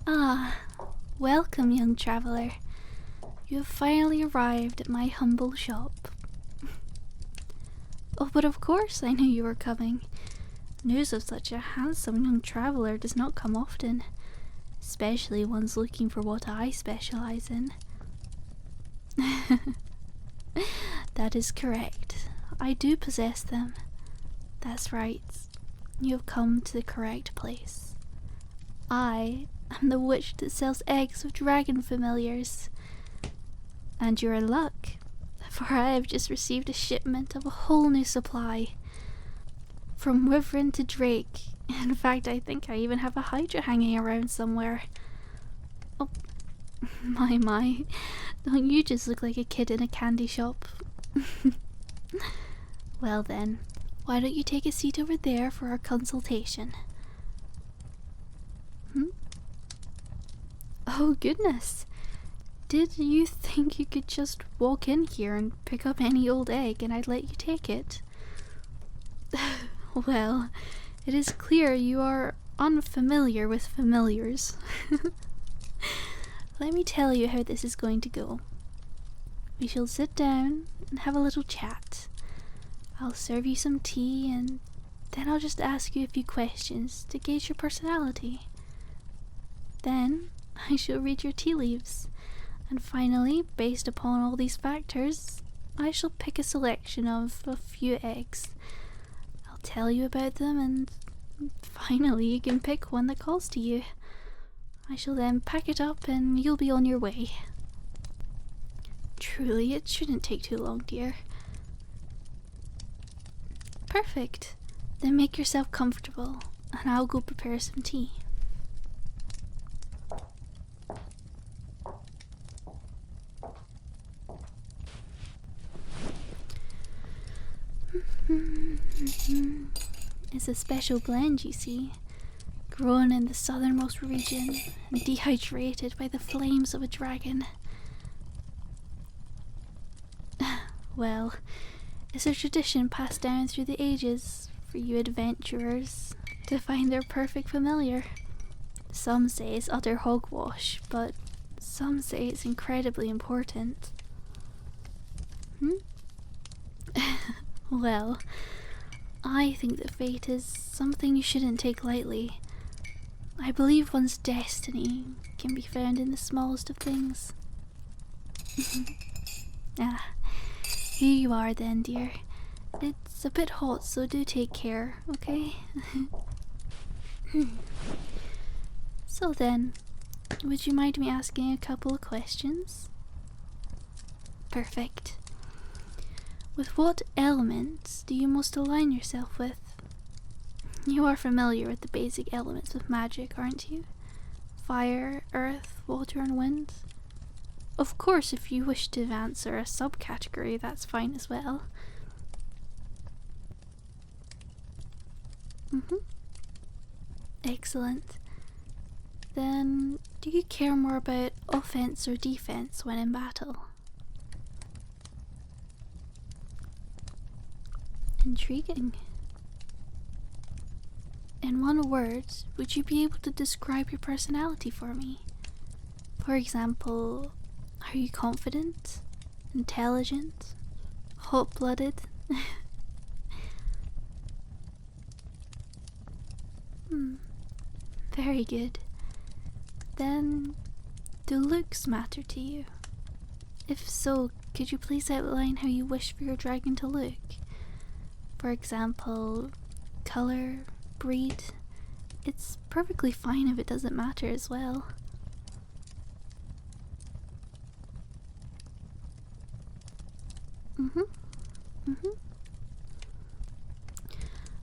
Ah, welcome, young traveler. You have finally arrived at my humble shop. Oh, but of course I knew you were coming. News of such a handsome young traveler does not come often, especially ones looking for what I specialize in. That is correct. I do possess them. That's right. You have come to the correct place. I am the witch that sells eggs of dragon familiars. And you're in luck, for I have just received a shipment of a whole new supply. From wyvern to drake. In fact, I think I even have a hydra hanging around somewhere. Oh, my. Don't you just look like a kid in a candy shop? Well then, why don't you take a seat over there for our consultation? Oh goodness! Did you think you could just walk in here and pick up any old egg and I'd let you take it? Well, it is clear you are unfamiliar with familiars. Let me tell you how this is going to go. We shall sit down and have a little chat. I'll serve you some tea and then I'll just ask you a few questions to gauge your personality. Then I shall read your tea leaves, and finally, based upon all these factors, I shall pick a selection of a few eggs. I'll tell you about them and finally you can pick one that calls to you. I shall then pack it up and you'll be on your way. Truly, it shouldn't take too long, dear. Perfect. Then make yourself comfortable, and I'll go prepare some tea. It's a special blend, you see, grown in the southernmost region and dehydrated by the flames of a dragon. Well, it's a tradition passed down through the ages for you adventurers to find their perfect familiar. Some say it's utter hogwash, but some say it's incredibly important. Well, I think that fate is something you shouldn't take lightly. I believe one's destiny can be found in the smallest of things. Here you are then, dear. It's a bit hot, so do take care, okay? So then, would you mind me asking a couple of questions? Perfect. With what elements do you most align yourself with? You are familiar with the basic elements of magic, aren't you? Fire, earth, water, and wind? Of course, if you wish to answer a subcategory, that's fine as well. Excellent. Then, do you care more about offense or defense when in battle? Intriguing. In one word, would you be able to describe your personality for me? For example, are you confident? Intelligent? Hot-blooded? Very good. Then, do looks matter to you? If so, could you please outline how you wish for your dragon to look? For example, color, breed. It's perfectly fine if it doesn't matter as well.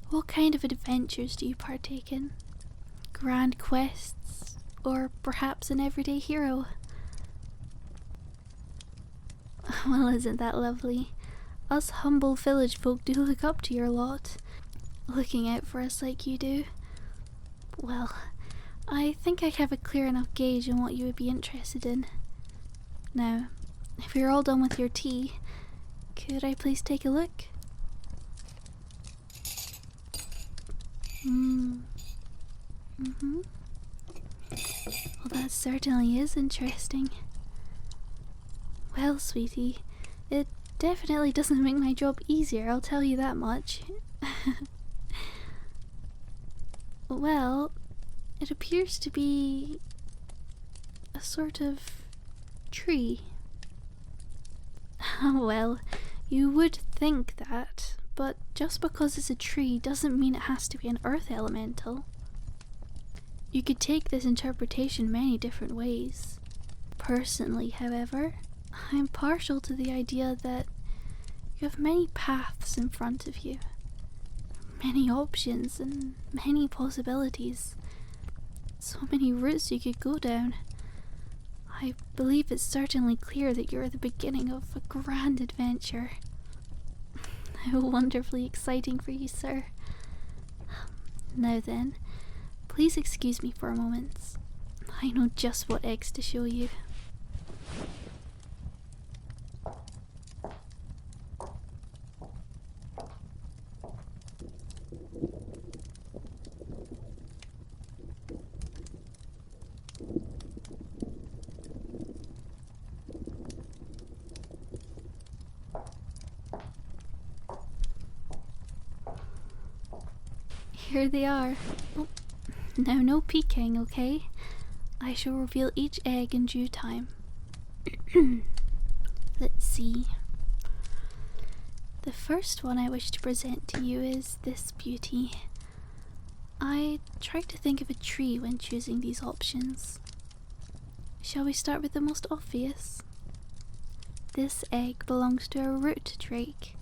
What kind of adventures do you partake in? Grand quests, or perhaps an everyday hero? Well, isn't that lovely? Us humble village folk do look up to your lot, looking out for us like you do. Well, I think I have a clear enough gauge on what you would be interested in. Now, if you're all done with your tea, could I please take a look? Well, that certainly is interesting. Well, sweetie, it definitely doesn't make my job easier, I'll tell you that much. Well, it appears to be a sort of tree. Well, you would think that, but just because it's a tree doesn't mean it has to be an earth elemental. You could take this interpretation many different ways. Personally, however, I'm partial to the idea that you have many paths in front of you. Many options and many possibilities. So many routes you could go down. I believe it's certainly clear that you're at the beginning of a grand adventure. How wonderfully exciting for you, sir. Now then, please excuse me for a moment. I know just what eggs to show you. Here they are. Oh, now no peeking, okay? I shall reveal each egg in due time. Let's see. The first one I wish to present to you is this beauty. I tried to think of a tree when choosing these options. Shall we start with the most obvious? This egg belongs to a root drake.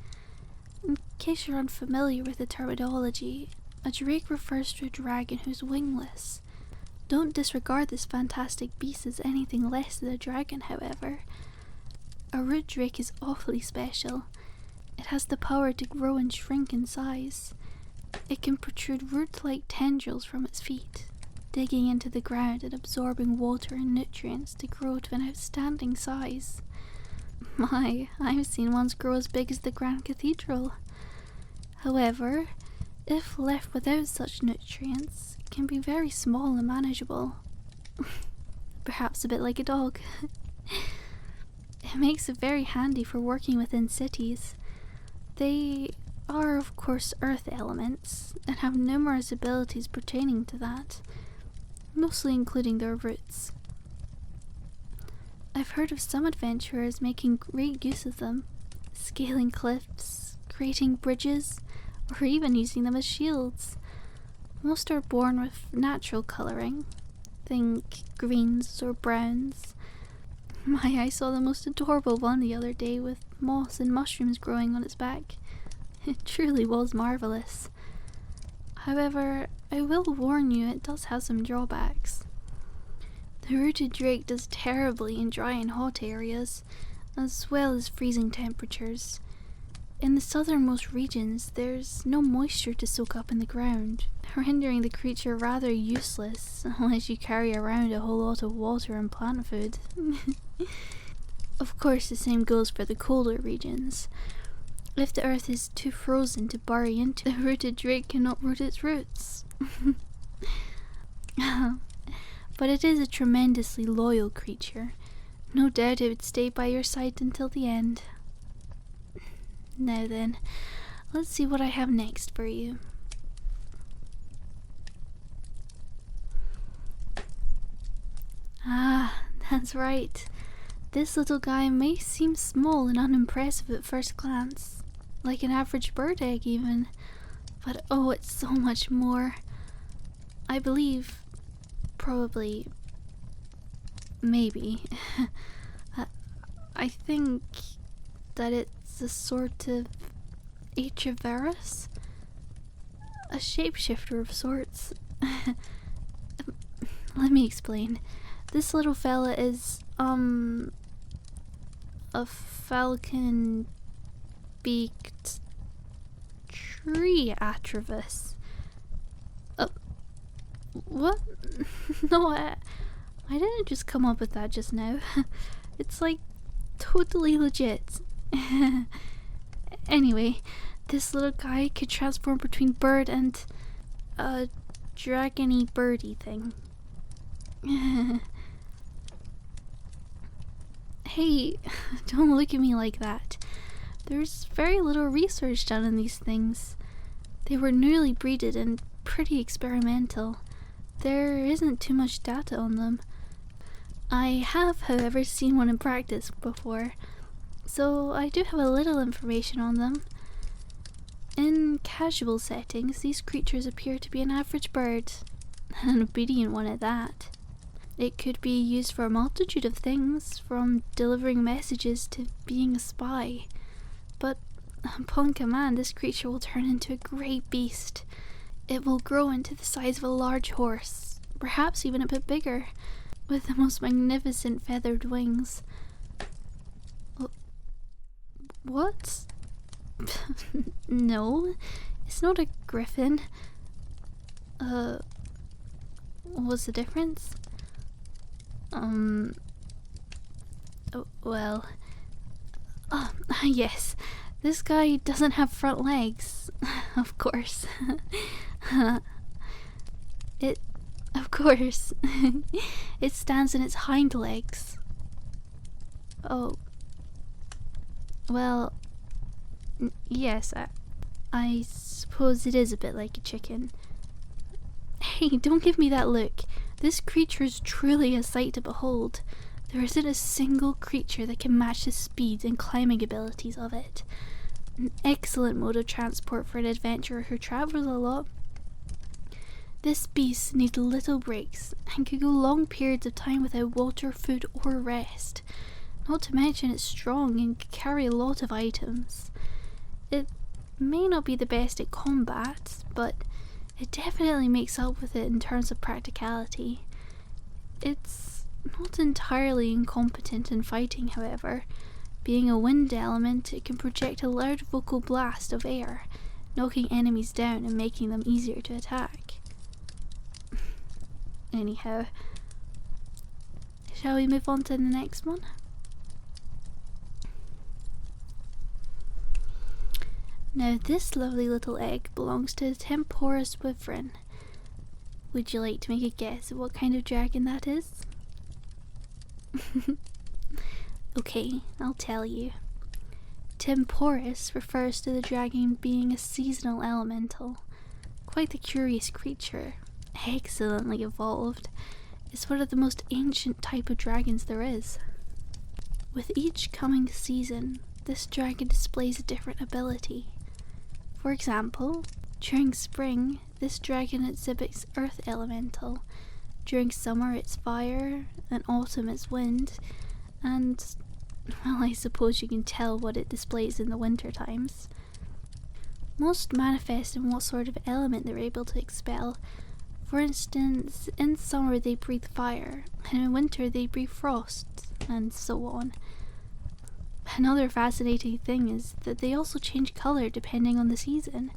In case you're unfamiliar with the terminology, a drake refers to a dragon who's wingless. Don't disregard this fantastic beast as anything less than a dragon, however. A root drake is awfully special. It has the power to grow and shrink in size. It can protrude root-like tendrils from its feet, digging into the ground and absorbing water and nutrients to grow to an outstanding size. My, I've seen ones grow as big as the Grand Cathedral. However, if left without such nutrients, it can be very small and manageable. Perhaps a bit like a dog. It makes it very handy for working within cities. They are, of course, earth elements, and have numerous abilities pertaining to that, mostly including their roots. I've heard of some adventurers making great use of them, scaling cliffs, creating bridges, or even using them as shields. Most are born with natural colouring, think greens or browns. I saw the most adorable one the other day with moss and mushrooms growing on its back. It truly was marvellous. However, I will warn you, it does have some drawbacks. The rooted drake does terribly in dry and hot areas, as well as freezing temperatures. In the southernmost regions, there's no moisture to soak up in the ground, rendering the creature rather useless unless you carry around a whole lot of water and plant food. Of course, the same goes for the colder regions. If the earth is too frozen to bury into, the rooted drake cannot root its roots. But it is a tremendously loyal creature. No doubt it would stay by your side until the end. Now then, let's see what I have next for you. Ah, that's right. This little guy may seem small and unimpressive at first glance, like an average bird egg even, but oh, it's so much more. I believe, probably, maybe, I think that it's a sort of virus, a shapeshifter of sorts. Let me explain. This little fella is, a Falcon beaked tree atravus. What? No, I didn't just come up with that just now. It's like totally legit. Anyway, this little guy could transform between bird and a dragony birdie thing. Hey, don't look at me like that. There's very little research done on these things. They were newly breeded and pretty experimental. There isn't too much data on them. I have, however, seen one in practice before, so I do have a little information on them. In casual settings, these creatures appear to be an average bird, and an obedient one at that. It could be used for a multitude of things, from delivering messages to being a spy. But upon command, this creature will turn into a great beast. It will grow into the size of a large horse, perhaps even a bit bigger, with the most magnificent feathered wings. What? No, it's not a griffin. What's the difference? Oh, well. Oh, yes. This guy doesn't have front legs. Of course. Of course. It stands on its hind legs. Oh. Well, yes, I suppose it is a bit like a chicken. Hey, don't give me that look. This creature is truly a sight to behold. There isn't a single creature that can match the speed and climbing abilities of it. An excellent mode of transport for an adventurer who travels a lot. This beast needs little breaks and could go long periods of time without water, food, or rest. Not to mention it's strong and can carry a lot of items. It may not be the best at combat, but it definitely makes up with it in terms of practicality. It's not entirely incompetent in fighting, however. Being a wind element, it can project a loud vocal blast of air, knocking enemies down and making them easier to attack. Anyhow, shall we move on to the next one? Now this lovely little egg belongs to the temporous wyvern. Would you like to make a guess at what kind of dragon that is? Okay, I'll tell you. Temporous refers to the dragon being a seasonal elemental. Quite the curious creature, excellently evolved. It's one of the most ancient type of dragons there is. With each coming season, this dragon displays a different ability. For example, during spring, this dragon exhibits earth elemental. During summer it's fire, and autumn it's wind, and, well, I suppose you can tell what it displays in the winter times. Most manifest in what sort of element they're able to expel. For instance, in summer they breathe fire, and in winter they breathe frost, and so on. Another fascinating thing is that they also change colour depending on the season.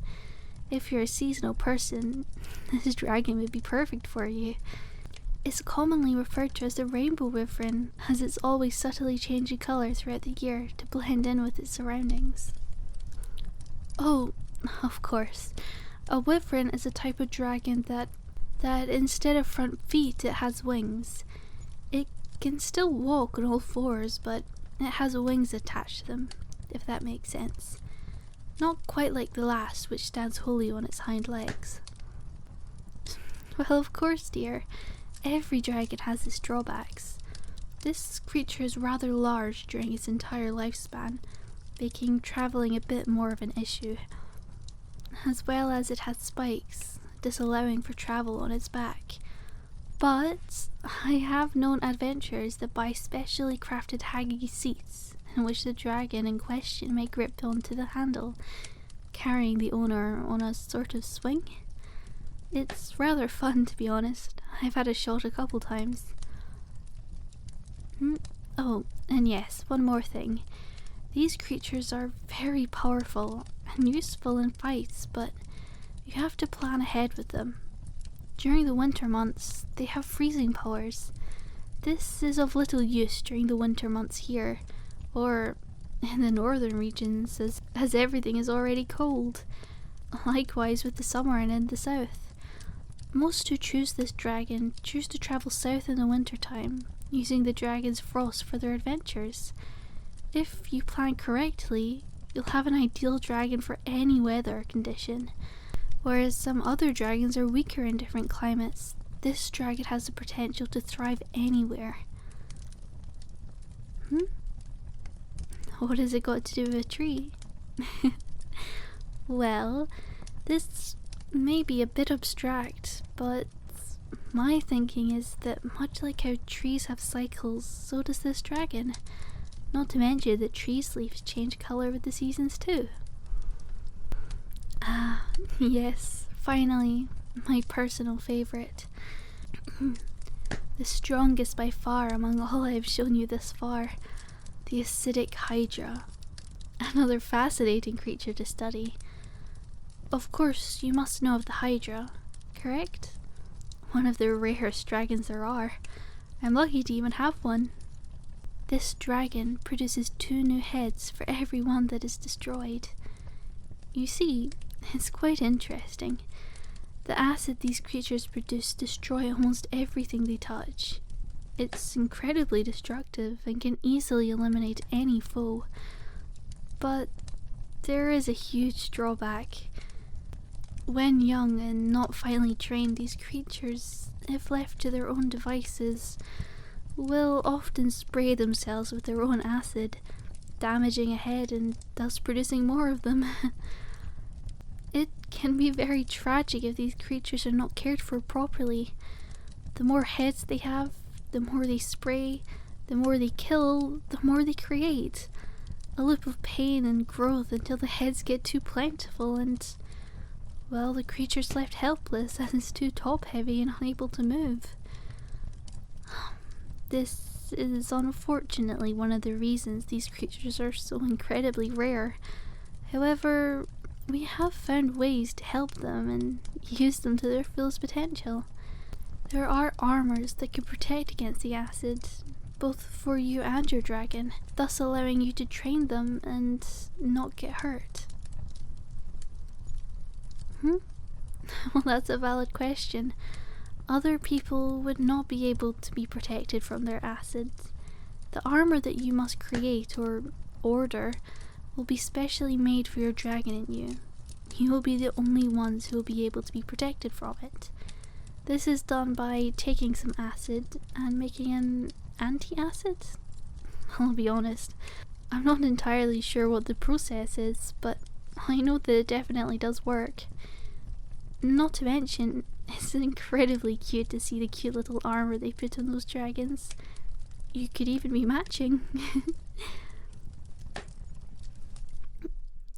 If you're a seasonal person, this dragon would be perfect for you. It's commonly referred to as the rainbow wyvern, as it's always subtly changing colour throughout the year to blend in with its surroundings. Oh, of course, a wyvern is a type of dragon that instead of front feet it has wings. It can still walk on all fours, but it has wings attached to them, if that makes sense. Not quite like the last, which stands wholly on its hind legs. Well, of course, dear. Every dragon has its drawbacks. This creature is rather large during its entire lifespan, making travelling a bit more of an issue. As well as it has spikes, disallowing for travel on its back. But I have known adventurers that buy specially crafted haggy seats in which the dragon in question may grip onto the handle, carrying the owner on a sort of swing. It's rather fun, to be honest. I've had a shot a couple times. Oh, and yes, one more thing. These creatures are very powerful and useful in fights, but you have to plan ahead with them. During the winter months, they have freezing powers. This is of little use during the winter months here, or in the northern regions, as everything is already cold. Likewise with the summer and in the south. Most who choose this dragon choose to travel south in the wintertime, using the dragon's frost for their adventures. If you plan correctly, you'll have an ideal dragon for any weather condition. Whereas some other dragons are weaker in different climates, this dragon has the potential to thrive anywhere. What has it got to do with a tree? Well, this may be a bit abstract, but my thinking is that much like how trees have cycles, so does this dragon. Not to mention that trees' leaves change colour with the seasons too. Ah, yes, finally, my personal favourite. The strongest by far among all I've shown you thus far, the acidic hydra. Another fascinating creature to study. Of course, you must know of the hydra, correct? One of the rarest dragons there are. I'm lucky to even have one. This dragon produces 2 new heads for every one that is destroyed. You see, it's quite interesting. The acid these creatures produce destroy almost everything they touch. It's incredibly destructive and can easily eliminate any foe. But there is a huge drawback. When young and not finely trained, these creatures, if left to their own devices, will often spray themselves with their own acid, damaging a head and thus producing more of them. It can be very tragic if these creatures are not cared for properly. The more heads they have, the more they spray, the more they kill, the more they create. A loop of pain and growth until the heads get too plentiful and, well, the creature's left helpless as it's too top heavy and unable to move. This is unfortunately one of the reasons these creatures are so incredibly rare. However, we have found ways to help them and use them to their fullest potential. There are armors that can protect against the acid, both for you and your dragon, thus allowing you to train them and not get hurt. Well, that's a valid question. Other people would not be able to be protected from their acids. The armor that you must create or order will be specially made for your dragon and you. You will be the only ones who will be able to be protected from it. This is done by taking some acid and making an anti-acid? I'll be honest, I'm not entirely sure what the process is, but I know that it definitely does work. Not to mention, it's incredibly cute to see the cute little armor they put on those dragons. You could even be matching.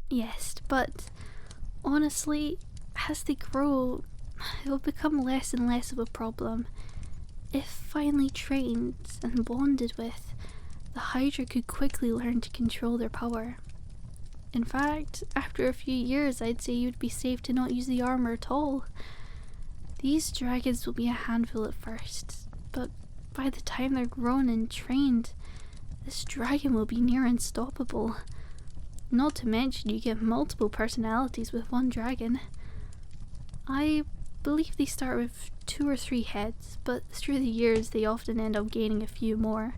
Yes, but honestly, as they grow, it will become less and less of a problem. If finely trained and bonded with, the hydra could quickly learn to control their power. In fact, after a few years, I'd say you'd be safe to not use the armor at all. These dragons will be a handful at first, but by the time they're grown and trained, this dragon will be near unstoppable. Not to mention you get multiple personalities with one dragon. I believe they start with 2 or 3 heads, but through the years they often end up gaining a few more.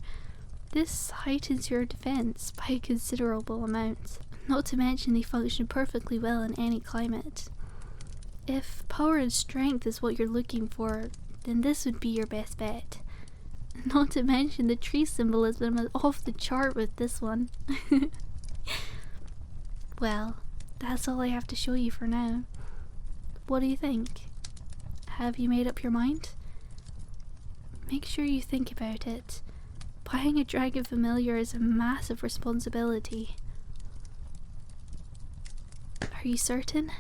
This heightens your defense by a considerable amount. Not to mention they function perfectly well in any climate. If power and strength is what you're looking for, then this would be your best bet. Not to mention the tree symbolism is off the chart with this one. Well, that's all I have to show you for now. What do you think? Have you made up your mind? Make sure you think about it. Buying a dragon familiar is a massive responsibility. Are you certain?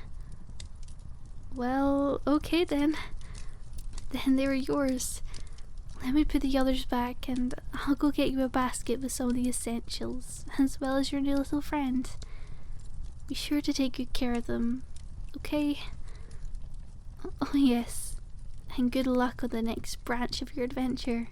Well, okay then. Then they were yours. Let me put the others back and I'll go get you a basket with some of the essentials, as well as your new little friend. Be sure to take good care of them, okay? Oh yes, and good luck on the next branch of your adventure.